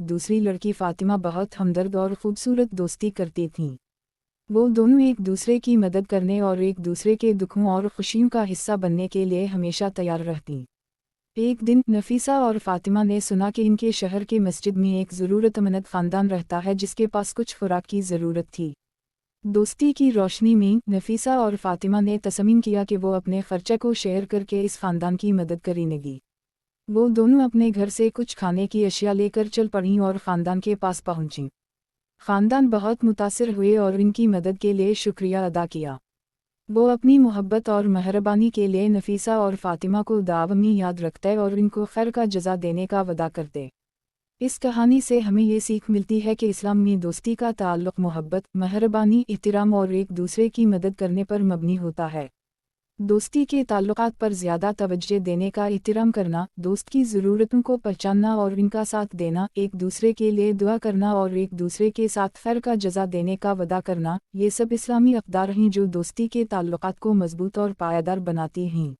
दूसरी लड़की फातिमा बहुत हमदर्द और खूबसूरत दोस्ती करती थीं। वो दोनों एक दूसरे की मदद करने और एक दूसरे के दुखों और खुशियों का हिस्सा बनने के लिए हमेशा तैयार रहतीं। एक दिन नफीसा और फातिमा ने सुना कि इनके शहर की मस्जिद में एक ज़रूरतमंद ख़ानदान रहता है जिसके पास कुछ खुराक की ज़रूरत थी। दोस्ती की रोशनी में नफीसा और फातिमा ने तस्मीम किया कि वो अपने खर्चे को शेयर करके इस ख़ानदान की मदद करेंगी। वो दोनों अपने घर से कुछ खाने की अशिया लेकर चल पड़ीं और ख़ानदान के पास पहुंचीं। ख़ानदान बहुत मुतासिर हुए और इनकी मदद के लिए शुक्रिया अदा किया। वो अपनी मोहब्बत और मेहरबानी के लिए नफीसा और फातिमा को दावमी याद रखते और इनको खैर का जज़ा देने का वदा करते। इस कहानी से हमें ये सीख मिलती है कि इस्लाम में दोस्ती का ताल्लुक़ मोहब्बत, मेहरबानी, एहतराम और एक दूसरे की मदद करने पर मबनी होता है। दोस्ती के ताल्लुकात पर ज़्यादा तवज्जो देने का एहतराम करना, दोस्त की ज़रूरतों को पहचानना और इनका साथ देना, एक दूसरे के लिए दुआ करना और एक दूसरे के साथ खैर का जज़ा देने का वदा करना, ये सब इस्लामी अक़दार हैं जो दोस्ती के ताल्लुकात को मज़बूत और पायादार बनाती हैं।